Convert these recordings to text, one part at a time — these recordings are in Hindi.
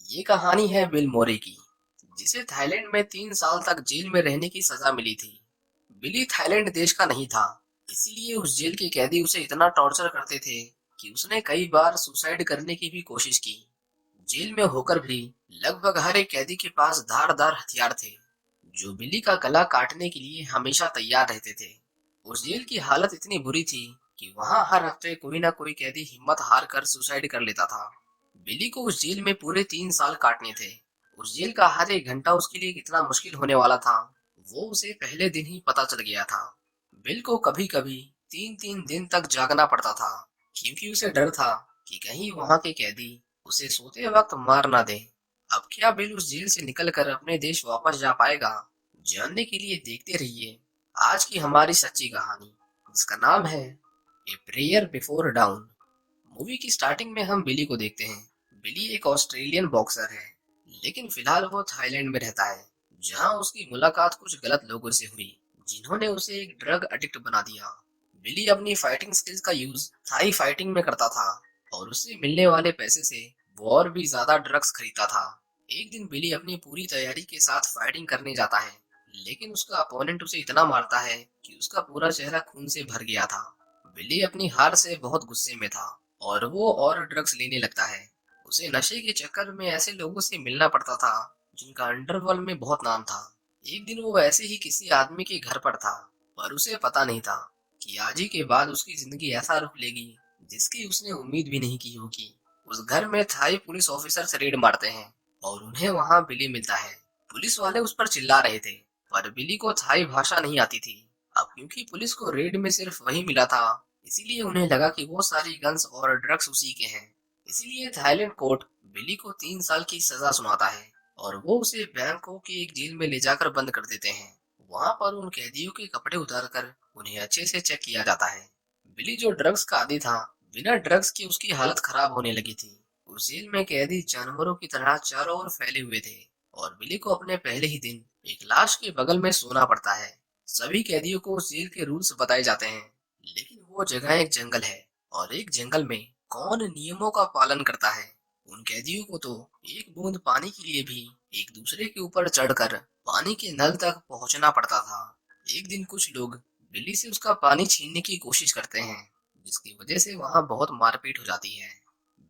ये कहानी है बिल मोरे की, जिसे थाईलैंड में 3 साल तक जेल में रहने की सजा मिली थी। बिली थाईलैंड देश का नहीं था, इसीलिए उस जेल के कैदी उसे इतना टॉर्चर करते थे कि उसने कई बार सुसाइड करने की भी कोशिश की। जेल में होकर भी लगभग हर एक कैदी के पास धारदार हथियार थे, जो बिली का गला काटने के लिए हमेशा तैयार रहते थे। उस जेल की हालत इतनी बुरी थी कि वहां हर हफ्ते कोई ना कोई कैदी हिम्मत हार कर सुसाइड कर लेता था। बिली को उस जेल में पूरे 3 साल काटने थे। उस जेल का हर एक घंटा उसके लिए कितना मुश्किल होने वाला था, वो उसे पहले दिन ही पता चल गया था। बिल को कभी कभी 3-3 दिन तक जागना पड़ता था, क्योंकि उसे डर था कि कहीं वहां के कैदी उसे सोते वक्त मार ना दे। अब क्या बिल उस जेल से निकलकर अपने देश वापस जा पाएगा? जानने के लिए देखते रहिए आज की हमारी सच्ची कहानी, जिसका नाम है a prayer before down. Movie की स्टार्टिंग में हम बिली को देखते हैं। बिली एक ऑस्ट्रेलियन बॉक्सर है, लेकिन फिलहाल वो थाईलैंड में रहता है, जहां उसकी मुलाकात कुछ गलत लोगों से हुई, जिन्होंने उसे एक ड्रग एडिक्ट बना दिया। बिली अपनी फाइटिंग स्किल्स का यूज थाई फाइटिंग में करता था, और उससे मिलने वाले पैसे से वो और भी ज्यादा ड्रग्स खरीदता था। एक दिन बिली अपनी पूरी तैयारी के साथ फाइटिंग करने जाता है, लेकिन उसका अपोनेंट उसे इतना मारता है कि उसका पूरा चेहरा खून से भर गया था। बिली अपनी हार से बहुत गुस्से में था, और वो और ड्रग्स लेने लगता है। उसे नशे के चक्कर में ऐसे लोगों से मिलना पड़ता था जिनका अंडरवर्ल्ड में बहुत नाम था। एक दिन वो ऐसे ही किसी आदमी के घर पर था, पर उसे पता नहीं था कि आज ही के बाद उसकी जिंदगी ऐसा रुख लेगी जिसकी उसने उम्मीद भी नहीं की होगी। उस घर में थाई पुलिस ऑफिसर्स रेड मारते हैं, और उन्हें वहां बिली मिलता है। पुलिस वाले उस पर चिल्ला रहे थे, पर बिली को थाई भाषा नहीं आती थी। अब क्योंकि पुलिस को रेड में सिर्फ वही मिला था, इसीलिए उन्हें लगा कि वो सारी गन्स और ड्रग्स उसी के हैं। इसीलिए थाईलैंड कोर्ट बिली को 3 साल की सजा सुनाता है, और वो उसे बैंकॉक की एक जेल में ले जाकर बंद कर देते हैं। वहां पर उन कैदियों के कपड़े उतारकर उन्हें अच्छे से चेक किया जाता है। बिली जो ड्रग्स का आदी था, बिना ड्रग्स के उसकी हालत खराब होने लगी थी। उस जेल में कैदी जानवरों की तरह चारों ओर फैले हुए थे, और बिली को अपने पहले ही दिन एक लाश के बगल में सोना पड़ता है। सभी कैदियों को उस जेल के रूल्स बताए जाते हैं, लेकिन वो जगह एक जंगल है, और एक जंगल में कौन नियमों का पालन करता है? उन कैदियों को तो एक बूंद पानी के लिए भी एक दूसरे के ऊपर चढ़कर पानी के नल तक पहुंचना पड़ता था। एक दिन कुछ लोग बिल्ली से उसका पानी छीनने की कोशिश करते हैं, जिसकी वजह से वहां बहुत मारपीट हो जाती है।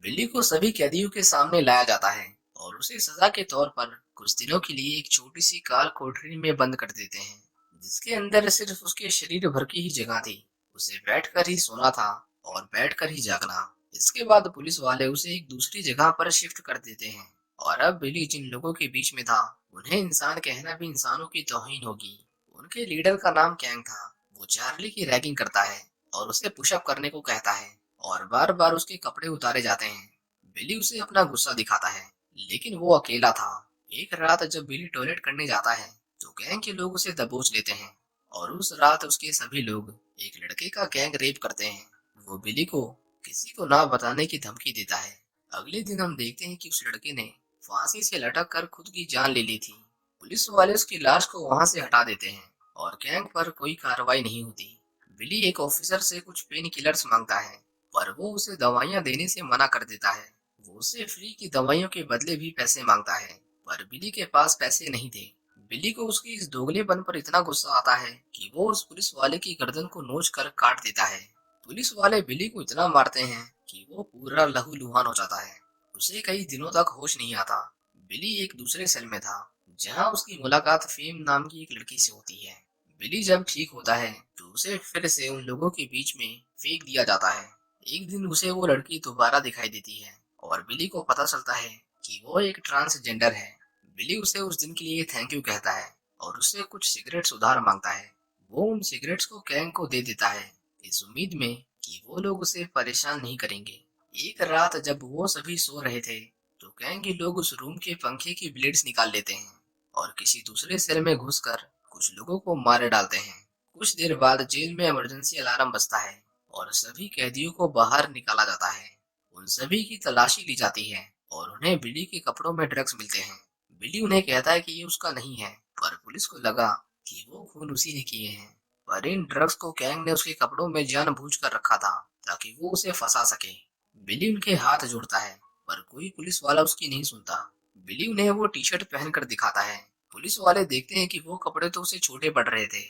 बिल्ली को सभी कैदियों के सामने लाया जाता है, और उसे सजा के तौर पर कुछ दिनों के लिए एक छोटी सी काल कोठरी में बंद कर देते हैं, जिसके अंदर सिर्फ उसके शरीर भर की ही जगह थी। उसे बैठकर ही सोना था, और बैठकर ही जागना। इसके बाद पुलिस वाले उसे एक दूसरी जगह पर शिफ्ट कर देते हैं, और अब बिली जिन लोगों के बीच में था, उन्हें इंसान कहना भी इंसानों की तौहीन होगी। उनके लीडर का नाम कैंग था। वो चार्ली की रैगिंग करता है, और उसे पुशअप करने को कहता है, और बार बार उसके कपड़े उतारे जाते हैं। बिली उसे अपना गुस्सा दिखाता है, लेकिन वो अकेला था। एक रात जब बिली टॉयलेट करने जाता है, तो गैंग के लोग उसे दबोच लेते हैं, और उस रात उसके सभी लोग एक लड़के का गैंग रेप करते हैं। वो बिली को किसी को ना बताने की धमकी देता है। अगले दिन हम देखते हैं कि उस लड़के ने फांसी से लटक कर खुद की जान ले ली थी। पुलिस वाले उसकी लाश को वहां से हटा देते हैं, और गैंग पर कोई कार्रवाई नहीं होती। बिली एक ऑफिसर से कुछ पेन किलर्स मांगता है, पर वो उसे दवाइयां देने से मना कर देता है। वो उससे फ्री की दवाइयों के बदले भी पैसे मांगता है, पर बिली के पास पैसे नहीं थे। बिली को उसकी इस दोगलेपन पर इतना गुस्सा आता है कि वो उस पुलिस वाले की गर्दन को नोच कर काट देता है। पुलिस वाले बिली को इतना मारते हैं कि वो पूरा लहूलुहान हो जाता है। उसे कई दिनों तक होश नहीं आता। बिली एक दूसरे सेल में था, जहां उसकी मुलाकात फेम नाम की एक लड़की से होती है। बिली जब ठीक होता है, तो उसे फिर से उन लोगों के बीच में फेंक दिया जाता है। एक दिन उसे वो लड़की दोबारा दिखाई देती है, और बिली को पता चलता है कि वो एक ट्रांसजेंडर है। बिली उसे उस दिन के लिए थैंक यू कहता है, और उससे कुछ सिगरेट्स उधार मांगता है। वो उन सिगरेट्स को कैंग को दे देता है, इस उम्मीद में कि वो लोग उसे परेशान नहीं करेंगे। एक रात जब वो सभी सो रहे थे, तो कैंग के लोग उस रूम के पंखे की ब्लेड्स निकाल लेते हैं, और किसी दूसरे सेल में घुसकर कुछ लोगों को मार डालते हैं। कुछ देर बाद जेल में इमरजेंसी अलार्म बजता है, और सभी कैदियों को बाहर निकाला जाता है। उन सभी की तलाशी ली जाती है, और उन्हें बिली के कपड़ों में ड्रग्स मिलते हैं। बिली उन्हें कहता है कि ये उसका नहीं है, पर पुलिस को लगा कि वो खून उसी ने किए हैं। पर इन ड्रग्स को कैंग ने उसके कपड़ों में जानबूझकर रखा था, ताकि वो उसे फंसा सके। बिली उनके हाथ जोड़ता है, पर कोई पुलिस वाला उसकी नहीं सुनता। बिली उन्हें वो टी शर्ट पहनकर दिखाता है। पुलिस वाले देखते हैं कि वो कपड़े तो उसे छोटे पड़ रहे थे,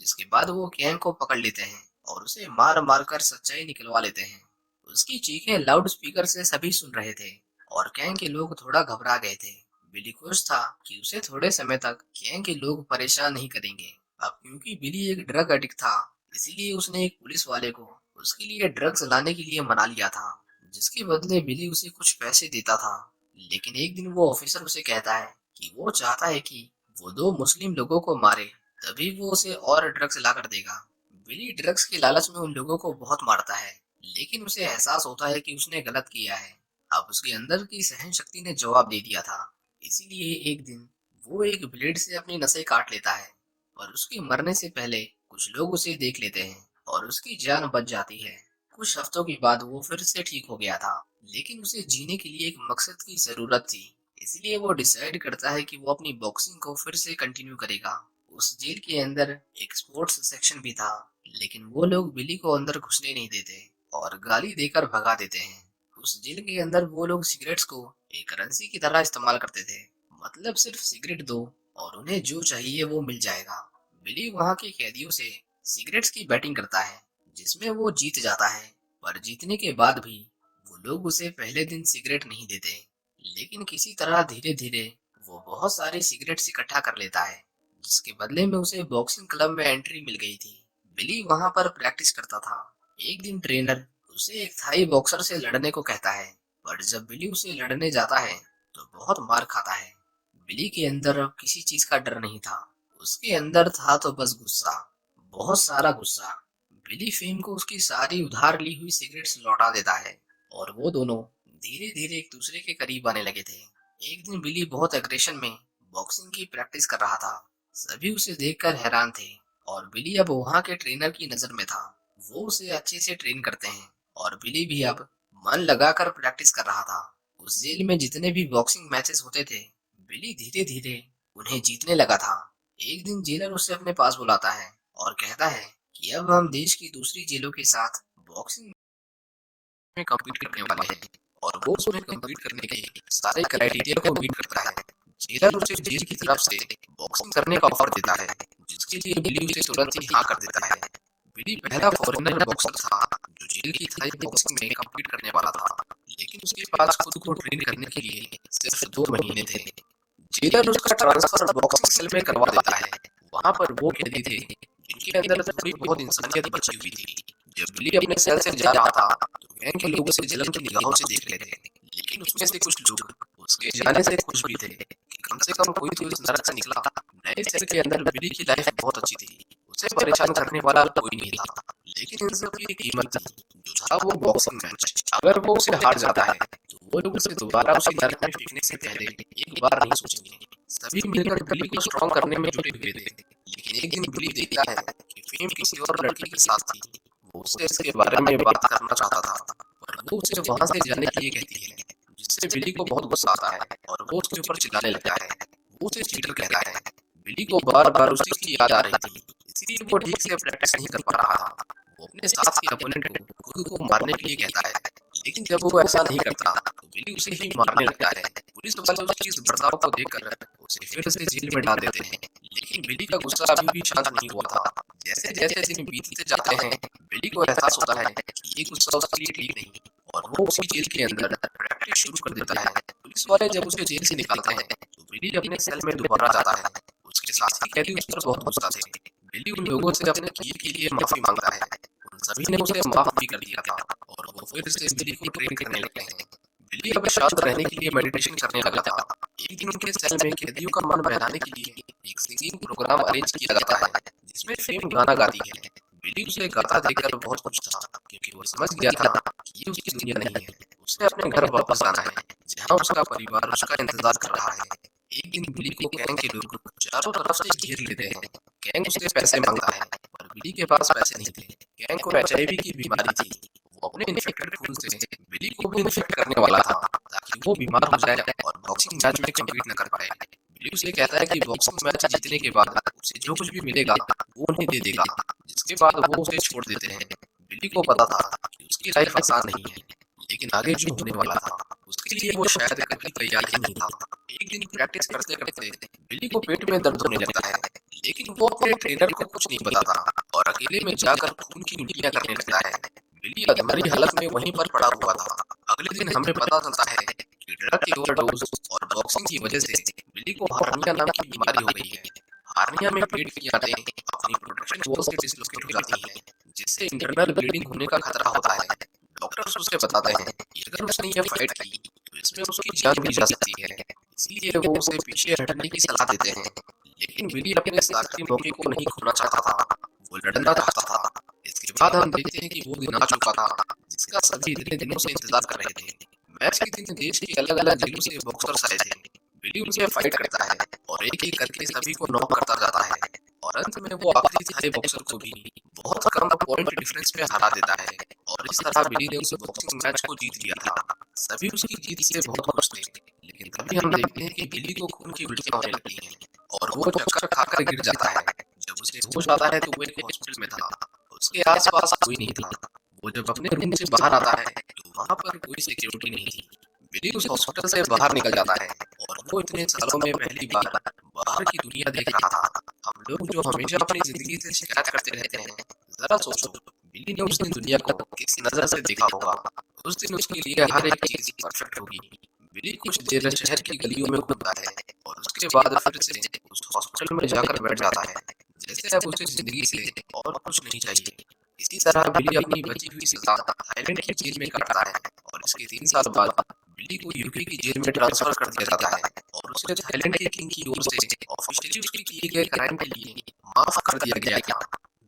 जिसके बाद वो कैंग को पकड़ लेते हैं और उसे मार मार कर सच्चाई निकलवा लेते हैं। उसकी चीखें लाउड स्पीकर से सभी सुन रहे थे और कैंग के लोग थोड़ा घबरा गए थे। बिली खुश था कि उसे थोड़े समय तक कैंग के लोग परेशान नहीं करेंगे। अब क्योंकि बिली एक ड्रग एडिक्ट था, इसीलिए उसने एक पुलिस वाले को उसके लिए ड्रग्स लाने के लिए मना लिया था, जिसके बदले बिली उसे कुछ पैसे देता था। लेकिन एक दिन वो ऑफिसर उसे कहता है कि वो चाहता है कि वो दो मुस्लिम लोगों को मारे, तभी वो उसे और ड्रग्स ला कर देगा। बिली ड्रग्स के लालच में उन लोगों को बहुत मारता है, लेकिन उसे एहसास होता है कि उसने गलत किया है। अब उसके अंदर की सहन शक्ति ने जवाब दे दिया था, इसीलिए एक दिन वो एक ब्लेड से अपनी नसें काट लेता है। और उसके मरने से पहले कुछ लोग उसे देख लेते हैं और उसकी जान बच जाती है। कुछ हफ्तों के बाद वो फिर से ठीक हो गया था, लेकिन उसे जीने के लिए एक मकसद की जरूरत थी। इसलिए वो डिसाइड करता है कि वो अपनी बॉक्सिंग को फिर से कंटिन्यू करेगा। उस जेल के अंदर एक स्पोर्ट्स सेक्शन भी था, लेकिन वो लोग बिली को अंदर घुसने नहीं देते और गाली देकर भगा देते हैं। उस जेल के अंदर वो लोग सिगरेट्स को एक करेंसी की तरह इस्तेमाल करते थे, मतलब सिर्फ सिगरेट दो और उन्हें जो चाहिए वो मिल जाएगा। बिली वहाँ के कैदियों से सिगरेट्स की बैटिंग करता है, जिसमें वो जीत जाता है। पर जीतने के बाद भी वो लोग उसे पहले दिन सिगरेट नहीं देते, लेकिन किसी तरह धीरे धीरे वो बहुत सारे सिगरेट्स इकट्ठा कर लेता है, जिसके बदले में उसे बॉक्सिंग क्लब में एंट्री मिल गई थी। बिली वहां पर प्रैक्टिस करता था। एक दिन ट्रेनर उसे एक थाई बॉक्सर से लड़ने को कहता है, पर जब बिली उसे लड़ने जाता है तो बहुत मार खाता है। बिली के अंदर अब किसी चीज का डर नहीं था, उसके अंदर था तो बस गुस्सा, बहुत सारा गुस्सा। बिली फेम को उसकी सारी उधार ली हुई सिगरेट्स लौटा देता है और वो दोनों धीरे धीरे एक दूसरे के करीब आने लगे थे। एक दिन बिली बहुत एग्रेशन में बॉक्सिंग की प्रैक्टिस कर रहा था। सभी उसे देखकर हैरान थे और बिली अब वहां के ट्रेनर की नजर में था। वो उसे अच्छे से ट्रेन करते हैं और बिली भी अब मन लगाकर प्रैक्टिस कर रहा था। उस जेल में जितने भी बॉक्सिंग मैचेस होते थे, बिली धीरे धीरे उन्हें जीतने लगा था। एक दिन जेलर उसे अपने पास बुलाता है और कहता है कि अब हम देश की दूसरी जेलों के साथ बॉक्सिंग में कम्पीट करने वाले हैं और वो उसमें कम्पीट करने के सारे क्राइटेरिया को मीट करता है। जेलर उसे जेल की तरफ से बॉक्सिंग करने का ऑफर देता है, जिसके लिए बिली उसे तुरंत ही हाँ कर देता है। बिली पहला फॉरेनर बॉक्सर था जो जेल की थाई बॉक्सिंग में कम्पीट करने वाला था, लेकिन उसके पास खुद को ट्रेन करने के लिए सिर्फ 2 महीने थे। जेलर उसका ट्रांसफर बॉक्सिंग सेल में करवा देता है। वहां पर वो कैदी थे जिनके अंदर थोड़ी बहुत इंसानियत बची हुई थी। जब बिली अपने सेल से जा रहा था तो गैंग के लोग उसे जलन की निगाहों से देख रहे थे, लेकिन उसमें से कुछ लोग उसके जाने से खुश भी थे कि कम से कम कोई तो इस नरक से निकला। नए सेल के अंदर बिली की लाइफ बहुत अच्छी थी, उसे परेशान करने वाला कोई नहीं था। लेकिन इन सब की एक कीमत थी, जो था वो बॉक्सिंग मैच। अगर वो उसे हार जाता है तो वो लोग उसे दोबारा उसी नरक में फेंकने से पहले एक बार नहीं सोचेंगे। सभी मिलकर बिली को स्ट्रॉन्ग करने में जुटे हुए थे। लेकिन एक दिन बिली देखता है कि फेम किसी और लड़की के साथ थी। वो उससे इसके बारे में बात करना चाहता था, पर वो उसे वहां से जाने के लिए कहती है, जिससे बिली को बहुत गुस्सा आता है और वो उसके ऊपर चिल्लाने लगता है। वो उसे चीटर कहता है। बिली को बार बार उसी की याद आ रही थी, इसीलिए वो ठीक से प्रैक्टिस नहीं कर पा रहा था। वो अपने साथ के अपोनेंट को खुद को मारने के लिए कहता है, लेकिन जब वो ऐसा नहीं करता तो बिली उसे ही मारने लगता है। पुलिस वाले उसकी इस बर्ताव को देखकर उसे फिर से जेल में डाल देते हैं, लेकिन बिली का गुस्सा अभी भी शांत नहीं हुआ था। जैसे जैसे दिन बीतते जाते हैं, बिली को एहसास होता है कि ये गुस्सा उसके लिए ठीक नहीं, और वो उसी जेल के अंदर प्रैक्टिस शुरू कर देता है। पुलिस वाले जब उसे जेल से निकालते हैं तो बिली अपने सेल में दोबारा जाता है। उसके साथी कैदी उस पर बहुत गुस्सा थे। बिली उन लोगों से अपने किए के लिए माफी मांगता है। उन सभी ने उसे माफ भी कर दिया था और वो फिर से बिली को ट्रेन करने लगे हैं। बिली अब शांत रहने के लिए मेडिटेशन करने लगा था। एक दिन उनके सेल में कैदियों का मन बहलाने के लिए एक सिंगिंग प्रोग्राम अरेंज किया जाता है, जिसमें फेम गाना गाती है। बिली उसे गाता देखकर बहुत खुश था, क्योंकि वो समझ गया था कि ये उसकी दुनिया नहीं है। उसे अपने घर वापस आना है, जहाँ उसका परिवार उसका इंतजार कर रहा है। एक दिन बिली को गैंग के लोग चारों तरफ से घेर लेते हैं। गैंग उससे पैसे मांगता है, पर बिली के पास पैसे नहीं थे। गैंग को एचआईवी की बीमारी थी। वो अपने इन्फेक्टेड खून से बिली को भी इन्फेक्ट करने वाला था, ताकि वो बीमार हो जाए और बॉक्सिंग मैच में कम्पीट न कर पाए। बिली उसे कहता है कि बॉक्सिंग मैच जीतने के बाद उसे जो कुछ भी मिलेगा वो उन्हें दे देगा, जिसके बाद वो उसे छोड़ देते हैं। बिली को पता था कि उसकी लाइफ आसान नहीं है, लेकिन आगे जो होने वाला था उसके लिए वो शायद कभी तैयार ही नहीं था। एक दिन प्रैक्टिस करते करते बिल्ली को पेट में दर्द होने लगता है, लेकिन वो अपने ट्रेनर को कुछ नहीं बताता और अकेले में जाकर खून की उल्टियां करने लगता है। बिल्ली अधमरी हालत में वहीं पर पड़ा हुआ था। अगले दिन हमें पता चलता है कि ड्रग की ओवरडोज और बॉक्सिंग की वजह से बिल्ली को हार्निया नाम की बीमारी हो गई है। हार्निया में पेट की आंतें अपनी प्रोटेक्शन वॉल से डिसलोकेट हो जाती हैं, जिससे इंटरनल ब्लीडिंग होने का खतरा होता है। डॉक्टर्स उसे बताते हैं कि अगर उसने ये फाइट की तो इसमें उसकी जान भी जा सकती है, इसीलिए वो उसे पीछे हटने की सलाह देते हैं। लेकिन बिली अपने इस आखिरी मौके को नहीं खोना चाहता था, वो लड़ना चाहता था। इसके बाद हम देखते हैं कि वो दिन आ चुका था जिसका सभी इतने दिनों से इंतजार कर रहे थे। मैच के दिन देश के अलग अलग जिलों से बॉक्सर्स आए थे। बिली उनसे फाइट करता है और एक एक करके सभी को नॉक करता जाता है और अंत में वो आखिरी थाई बॉक्सर को भी बहुत कम पॉइंट डिफरेंस में हरा देता है और इस तरह बिली ने उस बॉक्सिंग मैच को जीत लिया था। सभी उसकी जीत से बहुत खुश थे, लेकिन तभी हम देखते हैं कि बिली को खून की उल्टियां होने लगती हैं और वो चक्कर खाकर गिर जाता है। जब उसे होश आता है तो वो एक हॉस्पिटल में था। उसके आसपास कोई नहीं था। वो जब अपने रूम से बाहर आता है तो वहां पर कोई सिक्योरिटी नहीं थी। बिली उस हॉस्पिटल से बाहर निकल जाता है और वो इतने सालों में पहली बार बाहर की दुनिया देख रहा था। हम लोग जो हमेशा अपनी जिंदगी से शिकायत करते रहते हैं, जरा सोचो बिली ने उस दिन दुनिया को किस नजर से देखा होगा। उस दिन उसके लिए हर एक चीज परफेक्ट होगी। बिली कुछ देर शहर की गलियों में घूमता है और उसके बाद फिर से उस हॉस्पिटल में जाकर बैठ जाता है, जैसे अब उसे जिंदगी से और कुछ नहीं चाहिए। इसी तरह बिली अपनी बची हुई सजा थाईलैंड की जेल में काटता है और इसके 3 साल बाद बिली को यूके की जेल में ट्रांसफर कर दिया जाता है और उसे थाईलैंड के किंग की ओर से ऑफिशियली उसके किए गए क्राइम के लिए माफ कर दिया गया था।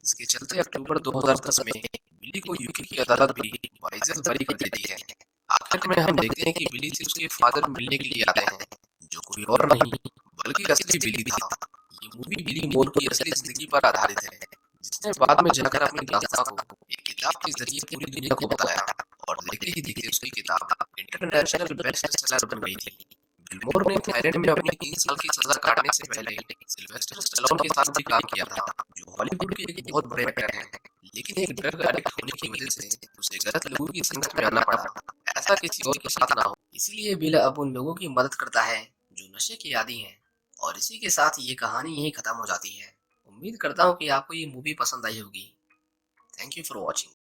इसके चलते अक्टूबर 2010 में बिली को यूके की अदालत भी वाइजर बरी कर देती है। आखिर में हम देखते हैं कि बिली से उसके फादर मिलने के लिए आते हैं, जो कोई और नहीं बल्कि असली बिली था। ये मूवी बिली मोर की असली जिंदगी पर आधारित है, जिसने बाद में जाकर अपनी दास्तां को एक किताब के जरिए पूरी दुनिया को बताया और देखते ही देखते उसकी किताब इंटरनेशनल बेस्ट सेलर बन गई थी। बिलमोर ने थाईलैंड में अपनी 3 साल की सजा काटने से पहले सिल्वेस्टर स्टैलोन के साथ भी काम किया था, जो हॉलीवुड के एक बहुत बड़े एक्टर हैं। लेकिन एक ड्रग एडिक्ट होने की वजह से उसे गलत लोगों की संगत में आना पड़ा। ऐसा किसी और के साथ ना हो, इसीलिए बिल अब उन लोगों की मदद करता है जो नशे के आदी हैं। और इसी के साथ ये कहानी यहीं खत्म हो जाती है। उम्मीद करता हूँ कि आपको ये मूवी पसंद आई होगी। Thank you for watching.